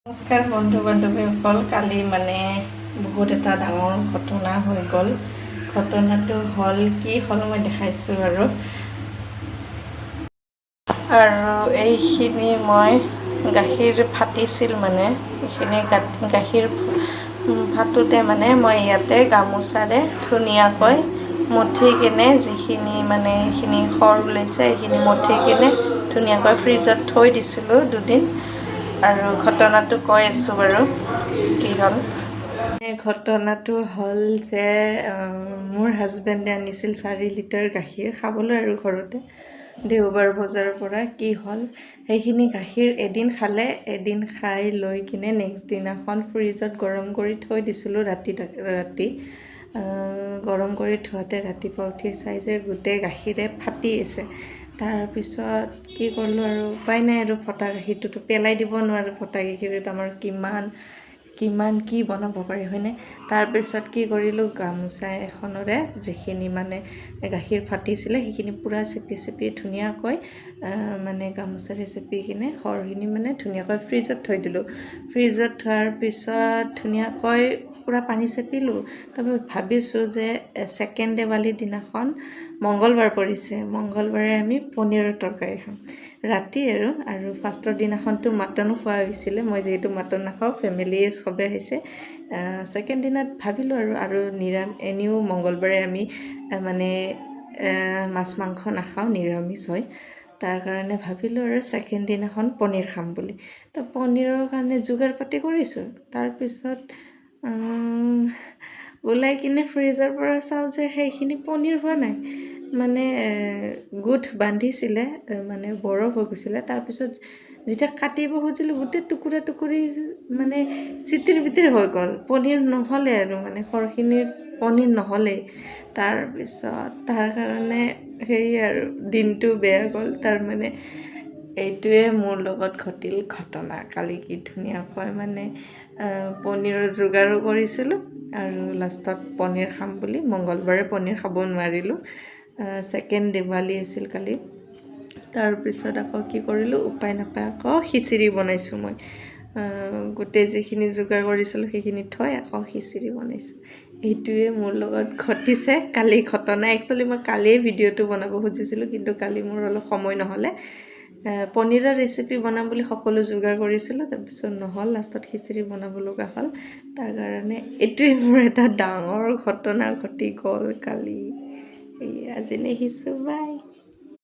নমস্কাৰ বন্ধু বান্ধৱীসকল, কালি মানে বহুত এটা ডাঙৰ ঘটনা হৈ গ'ল। ঘটনাটো হ'ল কি হ'ল মই দেখাইছোঁ আৰু এইখিনি মই গাখীৰ ফাটিছিল মানে এইখিনি গাখীৰ ফাটোতে মানে মই ইয়াতে গামোচাৰে ধুনীয়াকৈ মঠি কিনে যিখিনি মানে এইখিনি খৰ ওলাইছে এইখিনি মঠি কিনে ধুনীয়াকৈ ফ্ৰিজত থৈ দিছিলোঁ দুদিন। আৰু ঘটনাটো কৈ আছোঁ বাৰু কি হ'ল। ঘটনাটো হ'ল যে মোৰ হাজবেণ্ডে আনিছিল 4 লিটাৰ গাখীৰ খাবলৈ আৰু ঘৰতে দেওবাৰ বজাৰৰ পৰা। কি হ'ল সেইখিনি গাখীৰ এদিন খালে, এদিন খাই লৈ কিনে নেক্সট দিনাখন ফ্ৰিজত গৰম কৰি থৈ দিছিলোঁ। ৰাতি গৰম কৰি থোৱাতে ৰাতিপুৱা উঠি চাই যে গোটেই গাখীৰে ফাটি আছে। তাৰপিছত কি কৰিলোঁ আৰু উপায় নাই আৰু ফটা গাখীৰটোতো পেলাই দিব নোৱাৰোঁ। ফটা গাখীৰত আমাৰ কিমান কি বনাব পাৰি হয়নে। তাৰপিছত কি কৰিলোঁ, গামোচা এখনৰে যিখিনি মানে গাখীৰ ফাটিছিলে সেইখিনি পূৰা চেপি ধুনীয়াকৈ মানে গামোচাৰে চেপি কিনে সৰখিনি মানে ধুনীয়াকৈ ফ্ৰিজত থৈ দিলোঁ। ফ্ৰিজত থোৱাৰ পিছত ধুনীয়াকৈ পূৰা পানী চেপিলোঁ। তাৰপিছত ভাবিছোঁ যে ছেকেণ্ড দেৱালীৰ দিনাখন মংগলবাৰ পৰিছে, মংগলবাৰে আমি পনীৰৰ তৰকাৰী খাম ৰাতি আৰু ফাৰ্ষ্টৰ দিনাখনতো মাটনো খোৱা হৈছিলে। মই যিহেতু মাটন নাখাওঁ, ফেমিলিয়ে চবে হৈছে। ছেকেণ্ড দিনাত ভাবিলোঁ আৰু এনেও মংগলবাৰে আমি মানে মাছ মাংস নাখাওঁ, নিৰামিষ হয়। তাৰ কাৰণে ভাবিলোঁ আৰু ছেকেণ্ড দিনাখন পনীৰ খাম বুলি। তো পনীৰৰ কাৰণে যোগাৰ পাতি কৰিছোঁ। তাৰপিছত ওলাই কিনে ফ্ৰিজৰ পৰা চাওঁ যে সেইখিনি পনীৰ হোৱা নাই, মানে গোট বান্ধিছিলে, মানে বৰফ হৈ গৈছিলে। তাৰপিছত যেতিয়া কাটিব খুজিলোঁ গোটেই টুকুৰি মানে চিটিৰ বিটিৰ হৈ গ'ল, পনীৰ নহ'লে আৰু মানে সৰখিনিৰ পনীৰ নহ'লেই। তাৰপিছত তাৰ কাৰণে সেয়ে আৰু দিনটো বেয়া গ'ল। তাৰমানে এইটোৱে মোৰ লগত ঘটিল ঘটনা। কালি কি ধুনীয়াকৈ মানে পনীৰৰ যোগাৰো কৰিছিলোঁ আৰু লাষ্টত পনীৰ খাম বুলি মংগলবাৰে পনীৰ খাব নোৱাৰিলোঁ। ছেকেণ্ড দেৱালী আছিল কালি। তাৰপিছত আকৌ কি কৰিলোঁ, উপায় নাপায় আকৌ খিচিৰি বনাইছোঁ। মই গোটেই যিখিনি যোগাৰ কৰিছিলোঁ সেইখিনি থৈ আকৌ খিচিৰি বনাইছোঁ। এইটোৱে মোৰ লগত ঘটিছে কালি ঘটনা। একচুৱেলি মই কালিয়ে ভিডিঅ'টো বনাব খুজিছিলোঁ, কিন্তু কালি মোৰ অলপ সময় নহ'লে। পনীৰৰ ৰেচিপি বনাম বুলি সকলো যোগাৰ কৰিছিলোঁ, তাৰপিছত নহ'ল, লাষ্টত খিচিৰি বনাব লগা হ'ল। তাৰ কাৰণে এইটোৱে মোৰ এটা ডাঙৰ ঘটনা ঘটি গ'ল কালি। আজিলৈ আহিছোঁ, বাই।